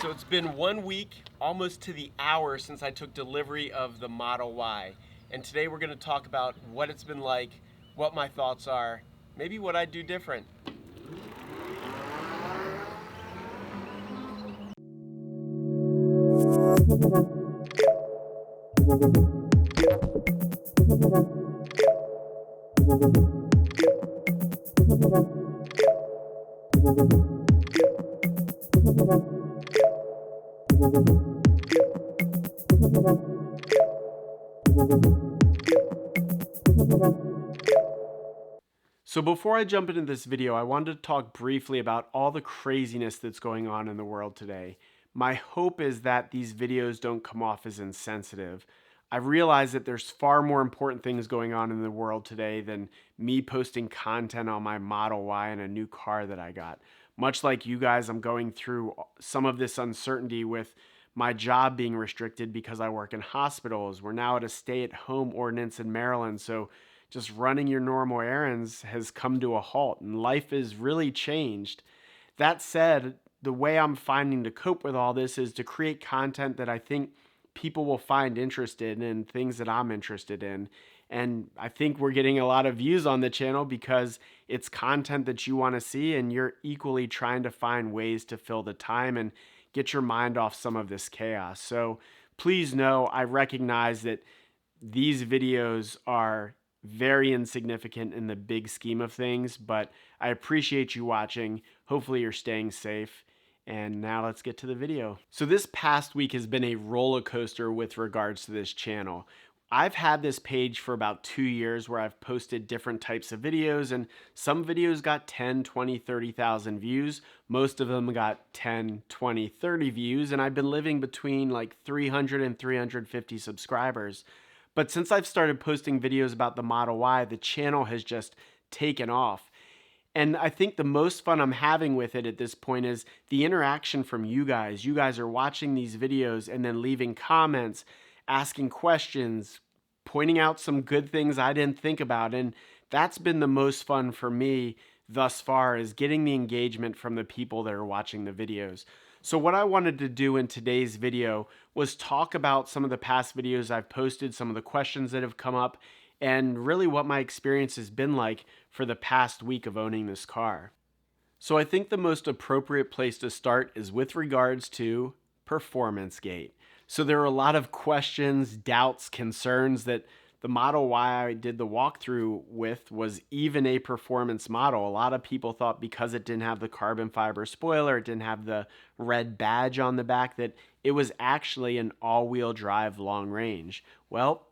So it's been 1 week, almost to the hour, since I took delivery of the Model Y. And today we're going to talk about what it's been like, what my thoughts are, maybe what I'd do different. So before I jump into this video, I wanted to talk briefly about all the craziness that's going on in the world today. My hope is that these videos don't come off as insensitive. I realize that there's far more important things going on in the world today than me posting content on my Model Y and a new car that I got. Much like you guys, I'm going through some of this uncertainty with my job being restricted because I work in hospitals. We're now at a stay-at-home ordinance in Maryland, so just running your normal errands has come to a halt and life is really changed. That said, the way I'm finding to cope with all this is to create content that I think people will find interested in, things that I'm interested in. And I think we're getting a lot of views on the channel because it's content that you want to see, and you're equally trying to find ways to fill the time and get your mind off some of this chaos. So please know I recognize that these videos are very insignificant in the big scheme of things, but I appreciate you watching. Hopefully you're staying safe. And now let's get to the video. So this past week has been a roller coaster with regards to this channel. I've had this page for about 2 years where I've posted different types of videos, and some videos got 10, 20, 30,000 views. Most of them got 10, 20, 30 views, and I've been living between like 300 and 350 subscribers. But since I've started posting videos about the Model Y, the channel has just taken off. And I think the most fun I'm having with it at this point is the interaction from you guys. You guys are watching these videos and then leaving comments, asking questions, pointing out some good things I didn't think about. And that's been the most fun for me thus far, is getting the engagement from the people that are watching the videos. So what I wanted to do in today's video was talk about some of the past videos I've posted, some of the questions that have come up, and really what my experience has been like for the past week of owning this car. So I think the most appropriate place to start is with regards to performance gate. So there are a lot of questions, doubts, concerns that the Model Y I did the walkthrough with was even a performance model. A lot of people thought because it didn't have the carbon fiber spoiler, it didn't have the red badge on the back, that it was actually an all-wheel drive long range. Well,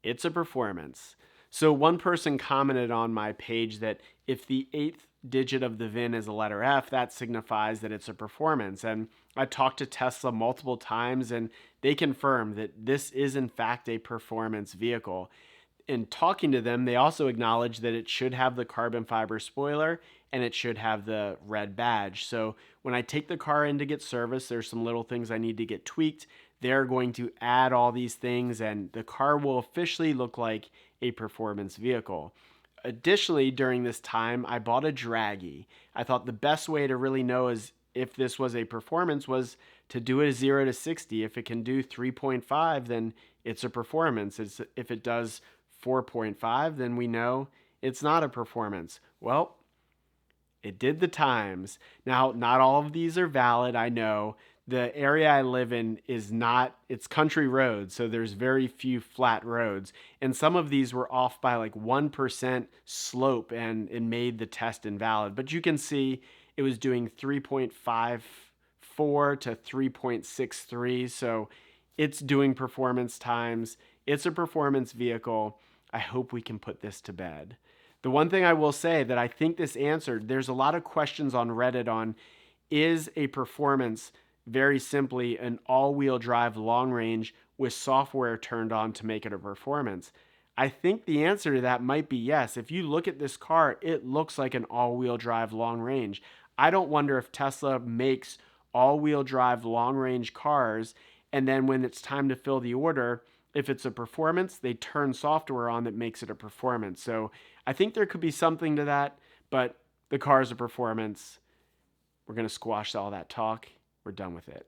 it's a performance. So one person commented on my page that if the 8th digit of the VIN is a letter F, that signifies that it's a performance. And I talked to Tesla multiple times, and they confirmed that this is in fact a performance vehicle. In talking to them, they also acknowledged that it should have the carbon fiber spoiler and it should have the red badge. So when I take the car in to get serviced, there's some little things I need to get tweaked. They're going to add all these things, and the car will officially look like a performance vehicle. Additionally, during this time, I bought a Draggy. I thought the best way to really know is if this was a performance was to do a 0 to 60. If it can do 3.5, then it's a performance. If it does 4.5, then we know it's not a performance. Well, it did the times. Now, not all of these are valid, I know. The area I live in is not, it's country roads, so there's very few flat roads. And some of these were off by like 1% slope, and it made the test invalid. But you can see it was doing 3.54 to 3.63, so it's doing performance times. It's a performance vehicle. I hope we can put this to bed. The one thing I will say that I think this answered, there's a lot of questions on Reddit on, is a performance very simply an all-wheel drive long range with software turned on to make it a performance? I think the answer to that might be yes. If you look at this car, it looks like an all-wheel drive long range. I don't wonder if Tesla makes all-wheel drive long range cars, and then when it's time to fill the order, if it's a performance, they turn software on that makes it a performance. So I think there could be something to that, but the car is a performance. We're going to squash all that talk we're done with it.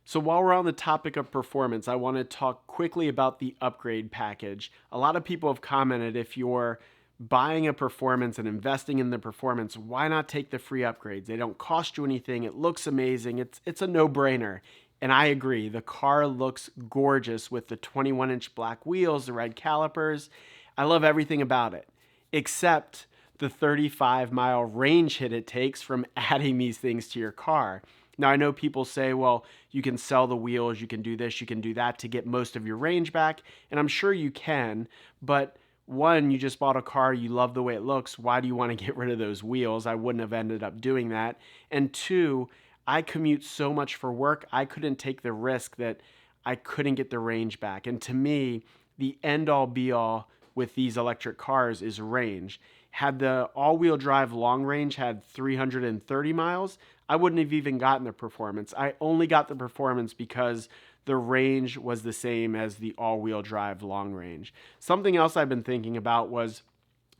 So while we're on the topic of performance, I want to talk quickly about the upgrade package. A lot of people have commented, if you're buying a performance and investing in the performance, why not take the free upgrades? They don't cost you anything. It looks amazing. It's a no-brainer. And I agree. The car looks gorgeous with the 21-inch black wheels, the red calipers. I love everything about it, except the 35-mile range hit it takes from adding these things to your car. Now, I know people say, well, you can sell the wheels, you can do this, you can do that to get most of your range back, and I'm sure you can, but one, you just bought a car, you love the way it looks, why do you want to get rid of those wheels? I wouldn't have ended up doing that. And two, I commute so much for work, I couldn't take the risk that I couldn't get the range back. And to me, the end-all be-all with these electric cars is range. Had the all-wheel drive long range had 330 miles, I wouldn't have even gotten the performance. I only got the performance because the range was the same as the all-wheel drive long range. Something else I've been thinking about was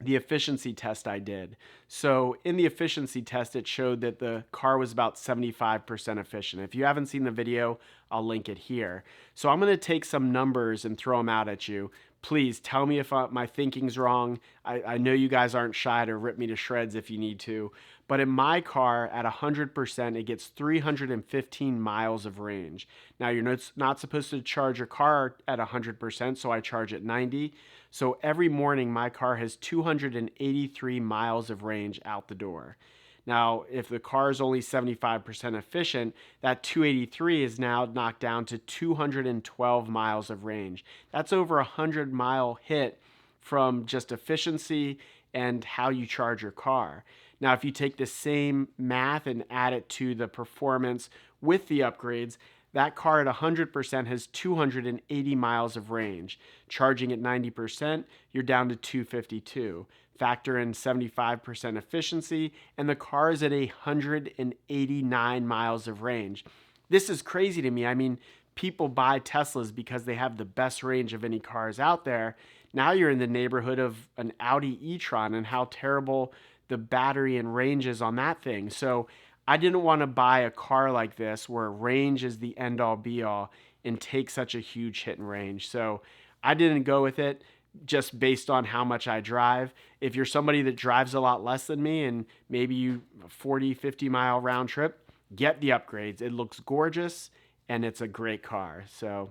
the efficiency test I did. So in the efficiency test, it showed that the car was about 75% efficient. If you haven't seen the video, I'll link it here. So I'm going to take some numbers and throw them out at you. Please tell me if my thinking's wrong. I know you guys aren't shy to rip me to shreds if you need to. But in my car, at 100%, it gets 315 miles of range. Now, you're not supposed to charge your car at 100%, so I charge at 90. So every morning, my car has 283 miles of range out the door. Now, if the car is only 75% efficient, that 283 is now knocked down to 212 miles of range. That's over a 100-mile hit from just efficiency and how you charge your car. Now, if you take the same math and add it to the performance with the upgrades, that car at 100% has 280 miles of range. Charging at 90%, you're down to 252. Factor in 75% efficiency, and the car is at 189 miles of range. This is crazy to me. I mean, people buy Teslas because they have the best range of any cars out there. Now you're in the neighborhood of an Audi e-tron and how terrible the battery and range is on that thing. So I didn't want to buy a car like this where range is the end-all be-all and take such a huge hit in range. So I didn't go with it just based on how much I drive. If you're somebody that drives a lot less than me and maybe you 40, 50 mile round trip, get the upgrades. It looks gorgeous and it's a great car. So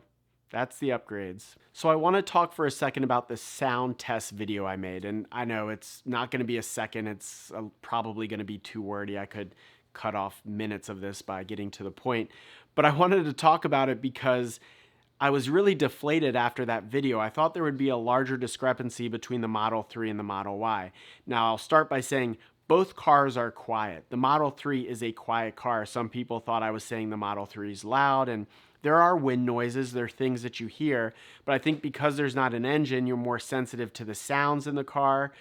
that's the upgrades. So I want to talk for a second about the sound test video I made. And I know it's not going to be a second. It's probably going to be too wordy. I could cut off minutes of this by getting to the point. But I wanted to talk about it because I was really deflated after that video. I thought there would be a larger discrepancy between the Model 3 and the Model Y. Now, I'll start by saying both cars are quiet. The Model 3 is a quiet car. Some people thought I was saying the Model 3 is loud, and there are wind noises, there are things that you hear, but I think because there's not an engine, you're more sensitive to the sounds in the car.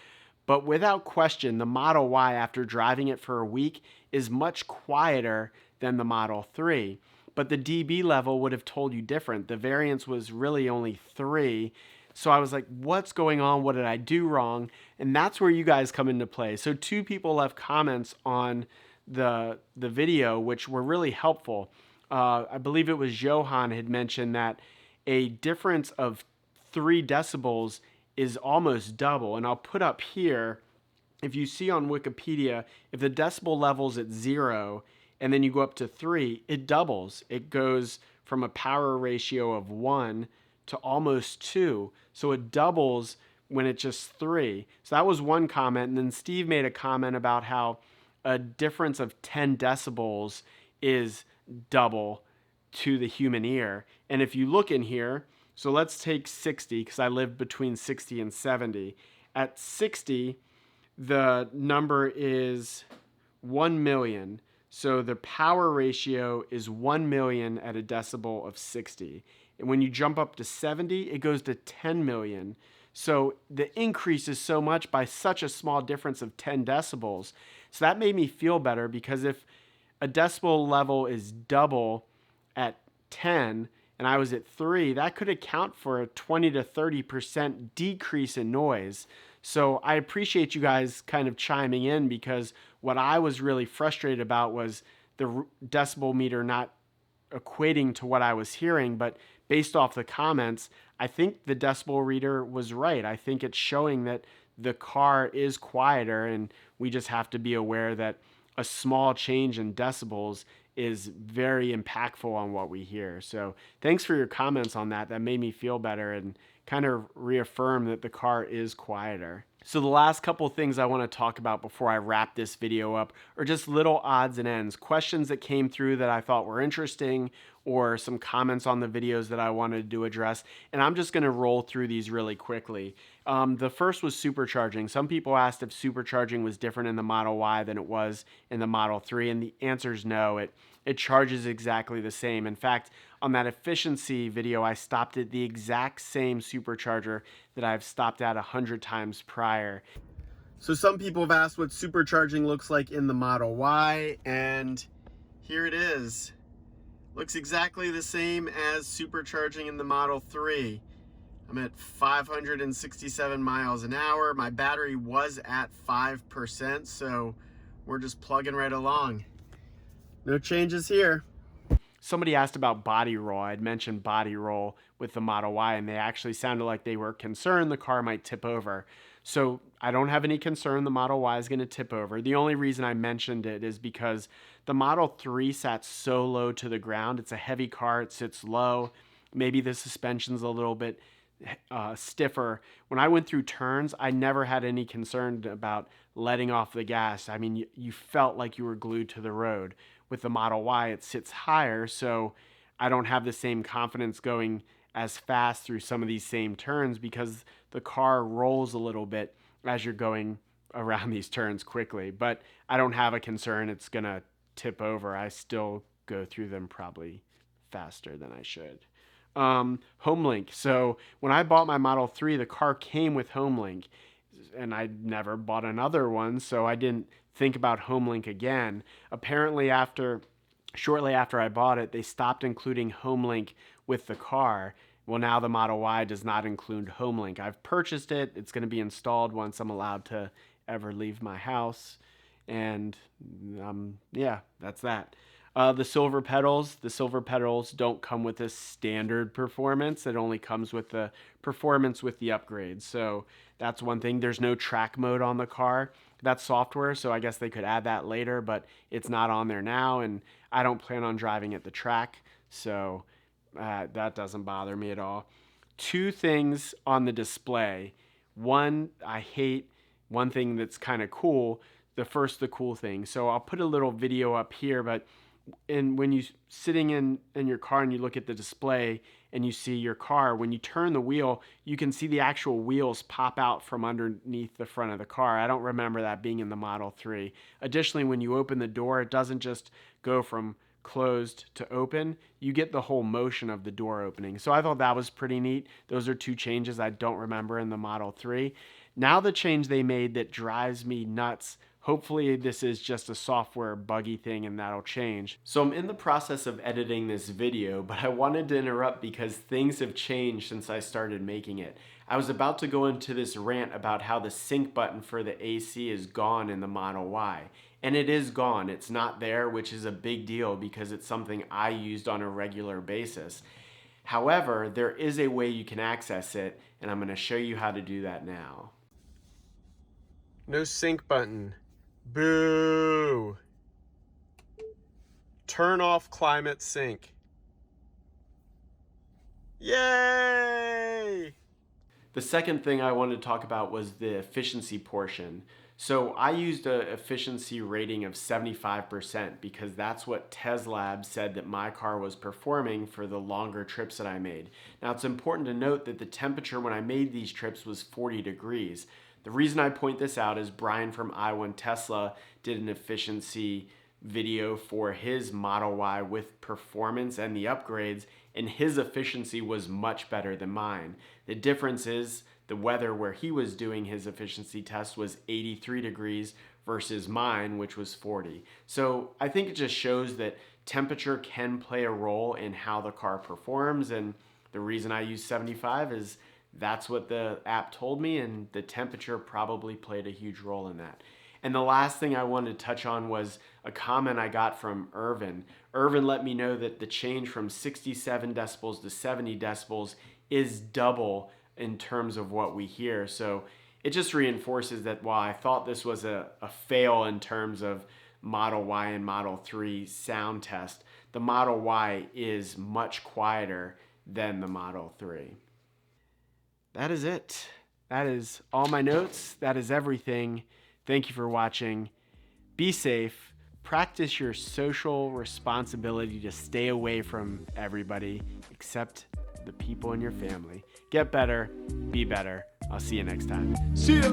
But without question, the Model Y, after driving it for a week, is much quieter than the Model 3. But the dB level would have told you different. The variance was really only 3. So I was like, what's going on? What did I do wrong? And that's where you guys come into play. So 2 people left comments on the video, which were really helpful. I believe it was Johan had mentioned that a difference of 3 decibels is almost double. And I'll put up here, if you see on Wikipedia, if the decibel level's at 0, and then you go up to 3, it doubles. It goes from a power ratio of 1 to almost 2. So it doubles when it's just 3. So that was one comment. And then Steve made a comment about how a difference of 10 decibels is double to the human ear. And if you look in here, so let's take 60, because I live between 60 and 70. At 60, the number is 1 million. So the power ratio is 1 million at a decibel of 60. And when you jump up to 70, it goes to 10 million. So the increase is so much by such a small difference of 10 decibels. So that made me feel better, because if a decibel level is double at 10 and I was at 3, that could account for a 20 to 30% decrease in noise. So I appreciate you guys kind of chiming in, because what I was really frustrated about was the decibel meter not equating to what I was hearing, but based off the comments, I think the decibel reader was right. I think it's showing that the car is quieter, and we just have to be aware that a small change in decibels is very impactful on what we hear. So thanks for your comments on that. That made me feel better and kind of reaffirm that the car is quieter. So the last couple things I want to talk about before I wrap this video up are just little odds and ends, questions that came through that I thought were interesting, or some comments on the videos that I wanted to address. And I'm just going to roll through these really quickly. The first was supercharging. Some people asked if supercharging was different in the Model Y than it was in the Model 3, and the answer is no. It charges exactly the same. In fact, on that efficiency video, I stopped at the exact same supercharger that I've stopped at 100 times prior. So some people have asked what supercharging looks like in the Model Y, and here it is. Looks exactly the same as supercharging in the Model 3. I'm at 567 miles an hour. My battery was at 5%, so we're just plugging right along. No changes here. Somebody asked about body roll. I'd mentioned body roll with the Model Y, and they actually sounded like they were concerned the car might tip over. So I don't have any concern the Model Y is going to tip over. The only reason I mentioned it is because the Model 3 sat so low to the ground. It's a heavy car. It sits low. Maybe the suspension's a little bit stiffer. When I went through turns, I never had any concern about letting off the gas. I mean, you felt like you were glued to the road. With the Model Y, it sits higher, so I don't have the same confidence going as fast through some of these same turns because the car rolls a little bit as you're going around these turns quickly. But I don't have a concern it's going to tip over. I still go through them probably faster than I should. Homelink. So when I bought my Model 3, the car came with Homelink, and I never bought another one, so I didn't think about Homelink again. Apparently, shortly after I bought it, they stopped including Homelink with the car. Well, now the Model Y does not include Homelink. I've purchased it. It's going to be installed once I'm allowed to ever leave my house. And yeah, that's that. The silver pedals don't come with a standard performance. It only comes with the performance with the upgrades. So that's one thing. There's no track mode on the car. That's software, so I guess they could add that later, but it's not on there now, and I don't plan on driving at the track, so that doesn't bother me at all. Two things on the display. One, I hate. One thing that's kind of cool. The cool thing. So I'll put a little video up here, but when you sitting in your car and you look at the display and you see your car, when you turn the wheel, you can see the actual wheels pop out from underneath the front of the car. I don't remember that being in the Model 3. Additionally, when you open the door, it doesn't just go from closed to open. You get the whole motion of the door opening. So I thought that was pretty neat. Those are two changes I don't remember in the Model 3. Now the change they made that drives me nuts. Hopefully this is just a software buggy thing and that'll change. So I'm in the process of editing this video, but I wanted to interrupt because things have changed since I started making it. I was about to go into this rant about how the sync button for the AC is gone in the Model Y. And it is gone. It's not there, which is a big deal because it's something I used on a regular basis. However, there is a way you can access it, and I'm going to show you how to do that now. No sync button. Boo! Turn off climate sync. Yay! The second thing I wanted to talk about was the efficiency portion. So I used an efficiency rating of 75% because that's what Tesla said that my car was performing for the longer trips that I made. Now it's important to note that the temperature when I made these trips was 40 degrees. The reason I point this out is Brian from I1 Tesla did an efficiency video for his Model Y with performance and the upgrades, and his efficiency was much better than mine. The difference is the weather where he was doing his efficiency test was 83 degrees versus mine, which was 40. So I think it just shows that temperature can play a role in how the car performs, and the reason I use 75 is that's what the app told me, and the temperature probably played a huge role in that. And the last thing I wanted to touch on was a comment I got from Irvin. Irvin let me know that the change from 67 decibels to 70 decibels is double in terms of what we hear. So it just reinforces that while I thought this was a fail in terms of Model Y and Model 3 sound test, the Model Y is much quieter than the Model 3. That is it. That is all my notes. That is everything. Thank you for watching. Be safe. Practice your social responsibility to stay away from everybody except the people in your family. Get better. Be better. I'll see you next time. See ya.